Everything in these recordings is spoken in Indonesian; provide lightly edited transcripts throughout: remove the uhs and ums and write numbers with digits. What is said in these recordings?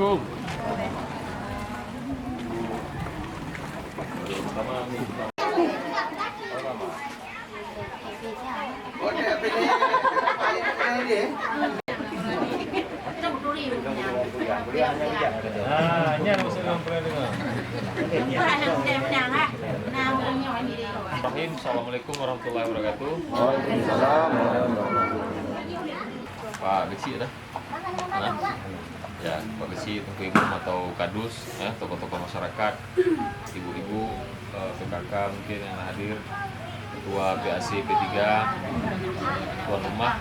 Assalamualaikum. Ini ada usul yang pernah dengar. Assalamualaikum warahmatullahi wabarakatuh. Pak Besi dah. Ya, Pak Besi, Tengku Ibu atau Kadus, ya, tokoh-tokoh masyarakat, ibu-ibu, PKK mungkin yang hadir, Ketua PAC P3, tuan rumah.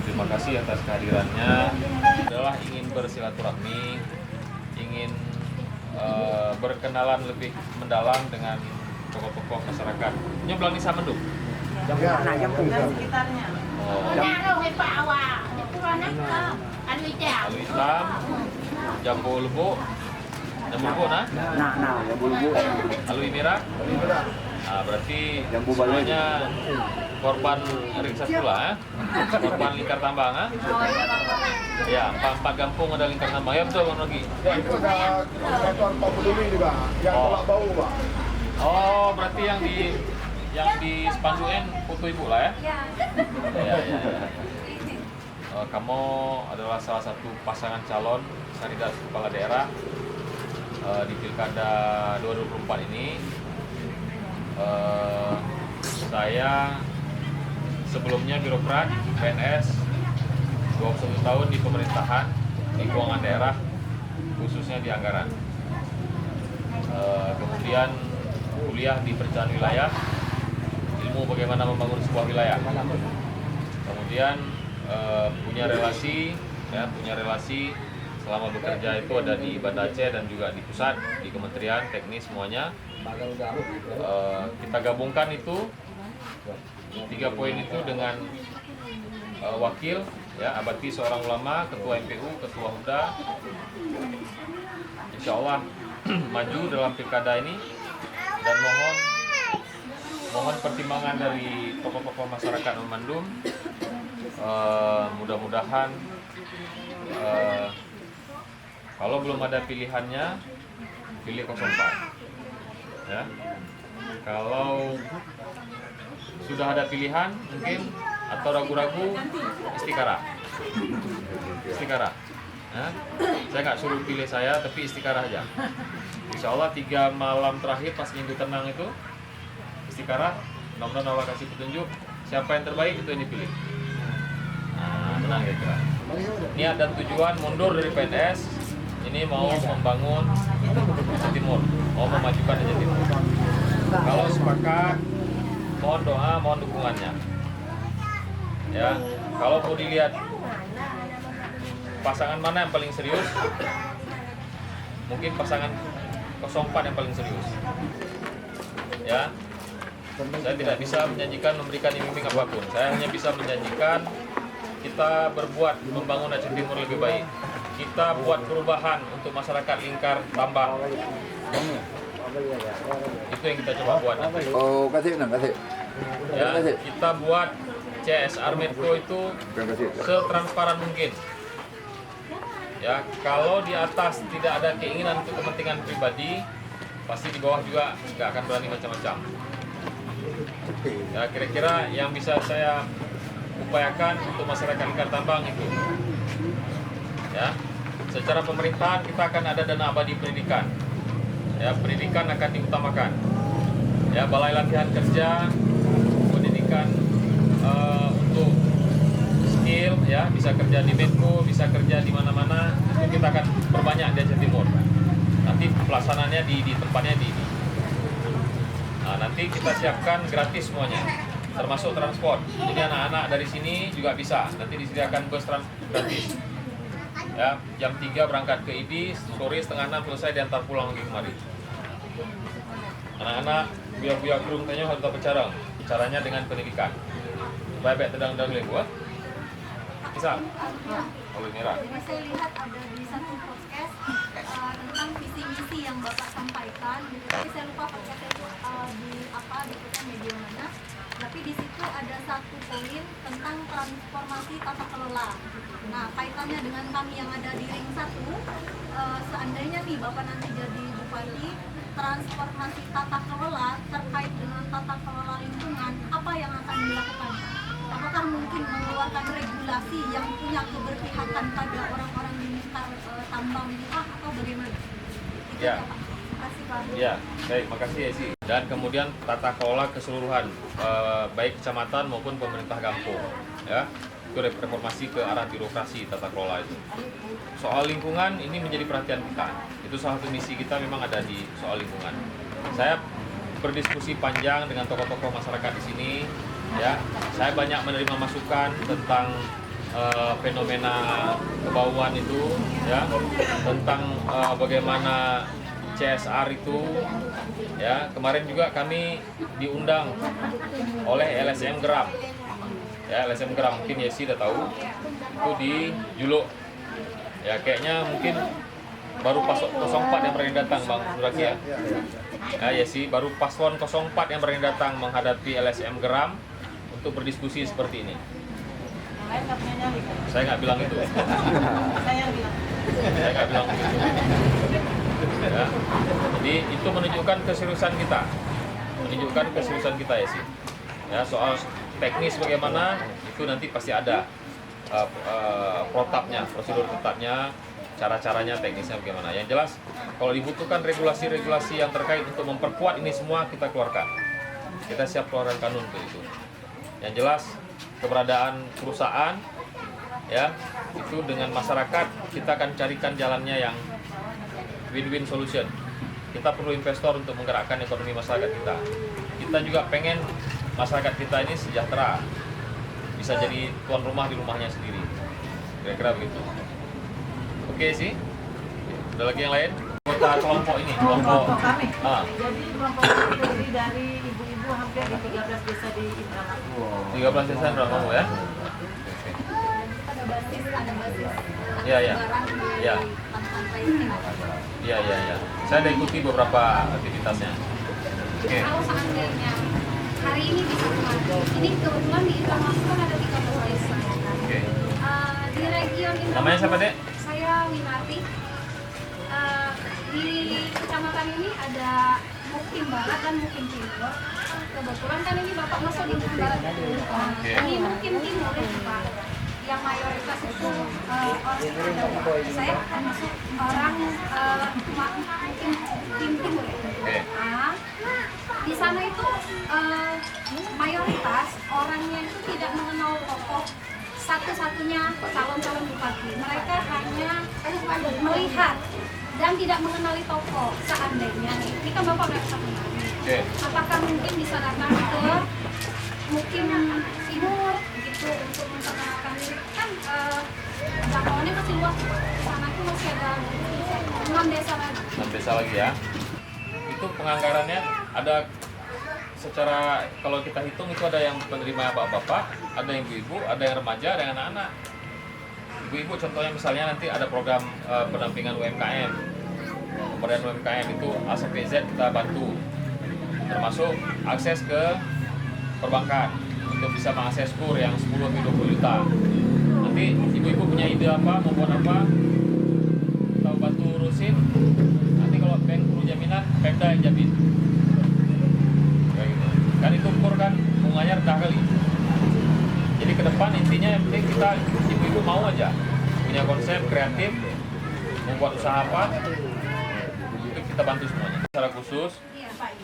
Terima kasih atas kehadirannya. Adalah ingin bersilaturahmi, ingin berkenalan lebih mendalam dengan tokoh-tokoh masyarakat. Ini belang Nisa Mendung. Sekitarnya. Alu hitam, jambu lebo nah? Jambu lebo. Alu merah. Nah, berarti semuanya korban ringsa pula, ya? Korban lingkar tambang, ya? Ya, empat kampung ada lingkar tambang. Ya betul, Bang Nogi. Itu ada sektor Pak Peduli juga, yang tolak bau, Pak. Oh, berarti yang di Spanduin foto ibu lah, ya? Ya. Kamu adalah salah satu pasangan calon kandidat kepala daerah di Pilkada 2024 ini. Saya sebelumnya birokrat PNS 21 tahun di pemerintahan di keuangan daerah, khususnya di anggaran. Kemudian kuliah di perencanaan wilayah, ilmu bagaimana membangun sebuah wilayah. Kemudian punya relasi selama bekerja itu ada di Banda Aceh dan juga di pusat, di kementerian teknis semuanya. Kita gabungkan itu 3 poin itu dengan wakil, ya, Abati seorang ulama, ketua MPU, ketua Huda. Insya Allah maju dalam pilkada ini, dan mohon pertimbangan dari tokoh-tokoh masyarakat Memandung. Mudah-mudahan kalau belum ada pilihannya, pilih 04. Ya. Kalau sudah ada pilihan mungkin atau ragu-ragu, istiqarah. Ya. Saya nggak suruh pilih saya, tapi istiqarah aja. Insya Allah 3 malam terakhir pas minggu tenang itu istiqarah. Mudah-mudahan Allah kasih petunjuk siapa yang terbaik, itu yang dipilih. Nah, tenang ya kira. Niat dan tujuan mundur dari PNS, ini mau membangun Aceh Timur, mau memajukan Aceh Timur. Kalau sepakat, mohon doa, mohon dukungannya. Ya, kalau mau dilihat pasangan mana yang paling serius, mungkin pasangan 04 yang paling serius. Ya, saya tidak bisa menjanjikan memberikan iming-iming apapun. Saya hanya bisa menjanjikan kita berbuat membangun Aceh Timur lebih baik. Kita buat perubahan untuk masyarakat lingkar tambang. Itu yang kita coba buat. Oh, kasih. Ya, kita buat CSR Medco itu setransparan mungkin. Ya, kalau di atas tidak ada keinginan untuk kepentingan pribadi, pasti di bawah juga nggak akan berani macam-macam. Ya, kira-kira yang bisa saya upayakan untuk masyarakat lingkar tambang itu. Ya, secara pemerintahan kita akan ada dana abadi pendidikan. Ya, pendidikan akan diutamakan. Ya, balai latihan kerja, pendidikan untuk skill, ya, bisa kerja di Medco, bisa kerja di mana-mana. Itu kita akan perbanyak di Aceh Timur. Nanti pelaksanaannya di tempatnya di. Nah, nanti kita siapkan gratis semuanya, termasuk transport. Jadi anak-anak dari sini juga bisa. Nanti disediakan bus gratis. Ya, jam 3 berangkat ke IDI, sore setengah 6 selesai diantar pulang lagi kemari. Anak-anak biar kurung tanya harus berbicara. Caranya dengan pendidikan. Baik tedang-tedang lebu, bisa. Kalau merah. Saya lihat ada di satu podcast tentang visi misi yang Bapak sampaikan, tapi saya lupa podcastnya itu di media mana. Tapi di situ ada satu poin tentang transformasi tata kelola. Nah, kaitannya dengan kami yang ada di ring 1, seandainya nih Bapak nanti jadi bupati, transformasi tata kelola terkait dengan tata kelola lingkungan, apa yang akan dilakukan? Apakah mungkin mengeluarkan regulasi yang punya keberpihakan pada orang-orang di sekitar tambang atau bagaimana? Itu Ya. Pak. Terima kasih Pak. Ya, baik, makasih Esi. Dan kemudian tata kelola keseluruhan, baik kecamatan maupun pemerintah kampung, ya, itu reformasi ke arah birokrasi tata kelola itu. Soal lingkungan ini menjadi perhatian kita. Itu salah satu misi kita memang ada di soal lingkungan. Saya berdiskusi panjang dengan tokoh-tokoh masyarakat di sini, ya. Saya banyak menerima masukan tentang fenomena kebauan itu, ya, tentang bagaimana CSR itu, ya. Kemarin juga kami diundang oleh LSM Geram, ya, LSM Geram mungkin Yesi udah tahu, itu di Juluk, ya, kayaknya mungkin baru paslon 04 yang berani datang Bang Suraki, ya. Ya Yesi, baru paslon 04 yang berani datang menghadapi LSM Geram untuk berdiskusi seperti ini. Saya nggak bilang itu. Saya nggak bilang begitu. Ya. Jadi itu menunjukkan keseriusan kita, ya sih. Ya, soal teknis bagaimana itu nanti pasti ada protapnya, prosedur tetapnya, cara-caranya, teknisnya bagaimana. Yang jelas kalau dibutuhkan regulasi-regulasi yang terkait untuk memperkuat ini semua kita keluarkan. Kita siap keluarkan kanun untuk itu. Yang jelas keberadaan perusahaan, ya, itu dengan masyarakat kita akan carikan jalannya yang win-win solution. Kita perlu investor untuk menggerakkan ekonomi masyarakat kita. Kita juga pengen masyarakat kita ini sejahtera, bisa jadi tuan rumah di rumahnya sendiri. Kira-kira begitu. Oke sih. Ada lagi yang lain? Anggota kelompok ini, kelompok kami. Ah. Jadi kelompok itu terdiri dari ibu-ibu hampir di 13 desa di Indramayu. 13 desa Indramayu, ya. Ada basis Iya, iya. barang di Iya. pantai. Iya. Saya ada ikuti beberapa aktivitasnya. Oke. Kalau seandainya hari ini bisa kemari, ini kebetulan di Indramayu kan ada 13 desa. Oke. Di region Indramayu. Namanya siapa, Dek? Saya Winarti. Di kecamatan ini ada Mukim Barat dan Mukim Timur. Kebetulan kan ini Bapak masuk di Mukim Barat. Oke. Ini Mukim Timur ya Pak. Yang mayoritas itu orang saya termasuk orang Mukim Timur ya. Oke. Nah, di sana itu mayoritas orangnya itu tidak mengenal tokoh satu-satunya calon-calon bupati. Mereka hanya melihat dan tidak mengenali tokoh. Seandainya nih, ini kan Bapak nggak bisa mengenali. Oke. Apakah mungkin bisa datang ke Mukim Timur gitu untuk memperkenalkan diri? Kan jangkauannya masih luas. Di sana itu masih ada 6 desa lagi. 6 desa lagi, ya. Itu penganggarannya ada secara, kalau kita hitung itu ada yang penerima bapak-bapak, ada yang ibu-ibu, ada yang remaja, ada yang anak-anak. Ibu-ibu contohnya misalnya nanti ada program pendampingan UMKM, pemberdayaan UMKM itu A sampai Z kita bantu, termasuk akses ke perbankan untuk bisa mengakses KUR yang 10-20 juta. Nanti ibu-ibu punya ide apa, mau buat apa, kita bantu urusin. Nanti kalau bank perlu jaminan, Pemda yang jamin. Kayak gitu. Kan itu KUR kan bunganya rendah kali. Jadi ke depan intinya yang penting kita ibu-ibu mau aja punya konsep kreatif, mau buat usaha apa, itu kita bantu semuanya. Secara khusus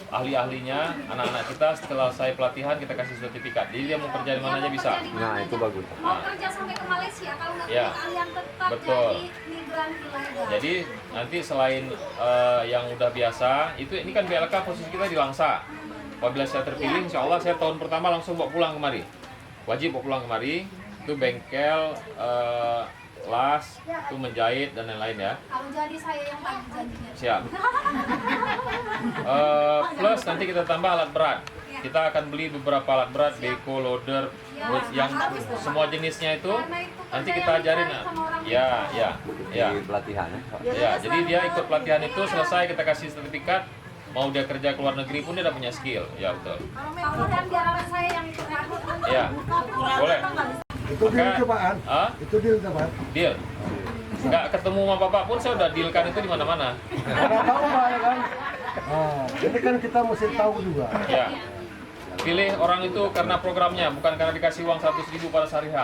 ahli-ahlinya, anak-anak kita setelah saya pelatihan kita kasih sertifikat. Jadi dia mau kerja di mana aja bisa. Nah, itu bagus. Mau kerja sampai ke Malaysia kalau nggak Ya. punya keahlian tetap Betul. jadi migran ilegal. Jadi nanti selain yang udah biasa, ini kan BLK posisi kita di Langsa. Apabila saya terpilih, insya Allah saya tahun pertama langsung bawa pulang kemari. Wajib bawa pulang kemari. Itu bengkel, las, itu menjahit dan lain-lain, ya. Kalau jadi saya yang tagih janjinya. Siap. Plus nanti kita tambah alat berat. Kita akan beli beberapa alat berat, beko, loader, yang semua jenisnya itu nanti kita ajarin. Ya. Di pelatihan. Ya, jadi dia ikut pelatihan itu selesai kita kasih sertifikat, mau dia kerja ke luar negeri pun dia udah punya skill. Ya betul. Kalau dan biar anak saya yang ikut ikut nanti Ya, boleh. Itu deal itu Pak An. Hah? Itu deal itu Pak. Deal. Nggak ketemu sama bapak pun saya udah dealkan itu di mana-mana. Nggak tahu Pak ya kan. Nah, ini kan kita mesti tahu juga. Ya. Pilih orang itu karena programnya, bukan karena dikasih uang 100.000 pada hari H.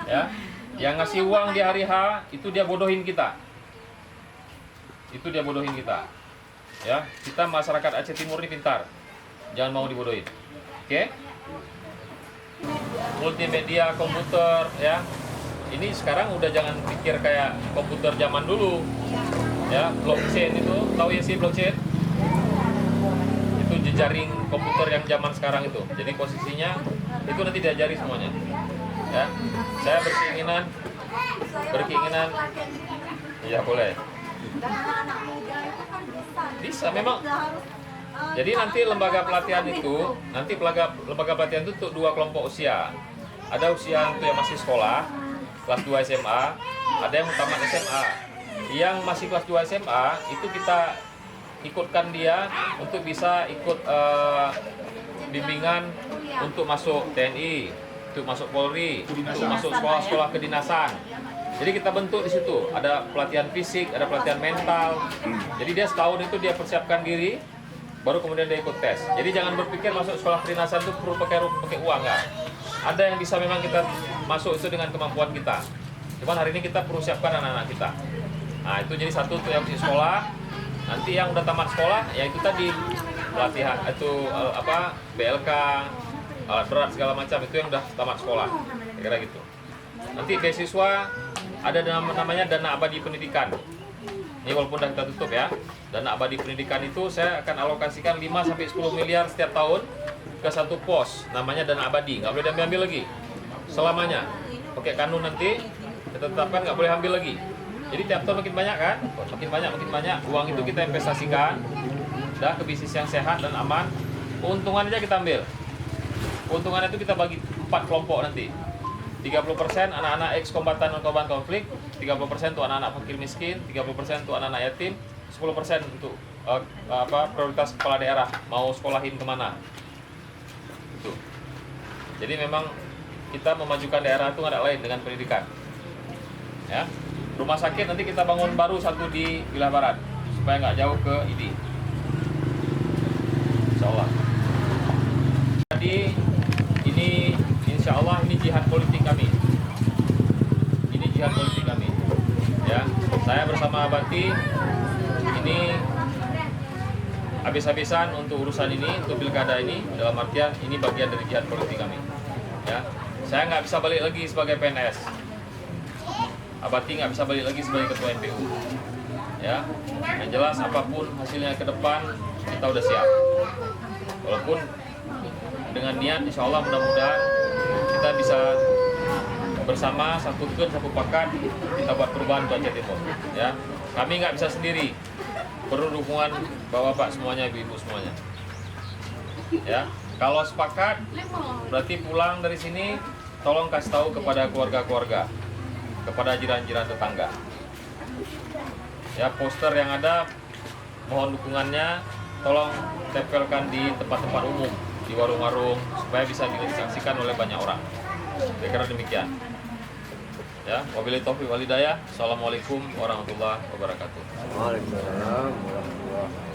Ya. Yang ngasih uang di hari H itu dia bodohin kita. Itu dia bodohin kita. Ya, kita masyarakat Aceh Timur ini pintar. Jangan mau dibodohin. Oke? Multimedia, komputer, ya. Ini sekarang udah jangan pikir kayak komputer zaman dulu. Ya, blockchain itu, tahu ya sih blockchain? Itu jejaring komputer yang zaman sekarang itu. Jadi posisinya itu nanti diajari semuanya. Ya. Saya berkeinginan ya boleh. dan anak muda itu kan Bisa memang. Nggak harus, Jadi nanti lembaga pelatihan itu, nanti lembaga pelatihan itu untuk 2 kelompok usia. Ada usia untuk yang masih sekolah, kelas 2 SMA, ada yang tamat SMA. Yang masih kelas 2 SMA itu kita ikutkan dia untuk bisa ikut bimbingan untuk masuk TNI, untuk masuk Polri, untuk masuk sekolah-sekolah kedinasan. Jadi kita bentuk di situ, ada pelatihan fisik, ada pelatihan mental. Jadi dia setahun itu dia persiapkan diri, baru kemudian dia ikut tes. Jadi jangan berpikir masuk sekolah kedinasan itu perlu pakai uang, nggak. Ada yang bisa memang kita masuk itu dengan kemampuan kita. Cuman hari ini kita perlu siapkan anak-anak kita. Nah itu jadi satu tuh yang di sekolah. Nanti yang udah tamat sekolah, ya itu tadi pelatihan itu BLK, alat berat segala macam itu yang udah tamat sekolah, kira gitu. Nanti beasiswa ada namanya dana abadi pendidikan. Ini walaupun udah kita tutup ya, dana abadi pendidikan itu saya akan alokasikan 5-10 miliar setiap tahun ke satu pos, namanya dana abadi, nggak boleh diambil lagi selamanya. Oke, kanun nanti kita tetapkan nggak boleh ambil lagi. Jadi tiap tahun makin banyak kan, makin banyak uang itu kita investasikan, dah ke bisnis yang sehat dan aman. Keuntungan aja kita ambil. Keuntungan itu kita bagi 4 kelompok nanti. 30% anak-anak ex-kombatan dan korban konflik, 30% untuk anak-anak fakir miskin, 30% untuk anak-anak yatim, 10% untuk prioritas kepala daerah mau sekolahin kemana. Itu. Jadi memang kita memajukan daerah itu nggak ada lain dengan pendidikan. Ya. Rumah sakit nanti kita bangun baru satu di wilayah barat supaya nggak jauh ke ID. Insya Allah. Jadi ini insya Allah ini jihad politik kami. Ini jihad politik kami. Ya, saya bersama Abati ini habis-habisan untuk urusan ini, untuk pilkada ini, dalam artian ini bagian dari jihad politik kami. Ya, saya nggak bisa balik lagi sebagai PNS. Abati nggak bisa balik lagi sebagai ketua MPU. Ya, yang jelas apapun hasilnya ke depan kita udah siap. Walaupun dengan niat, insya Allah mudah-mudahan kita bisa bersama satu pakat kita buat perubahan untuk Aceh Timur. Ya, kami nggak bisa sendiri, perlu dukungan bapak-bapak semuanya, ibu-ibu semuanya. Ya, kalau sepakat berarti pulang dari sini tolong kasih tahu kepada keluarga-keluarga, kepada jiran-jiran tetangga. Ya, poster yang ada mohon dukungannya, tolong tempelkan di tempat-tempat umum, di warung-warung supaya bisa disaksikan oleh banyak orang. Kira-kira demikian. Ya, wabillahi taufiq wal hidayah. Assalamualaikum warahmatullahi wabarakatuh. Waalaikumsalam warahmatullahi wabarakatuh.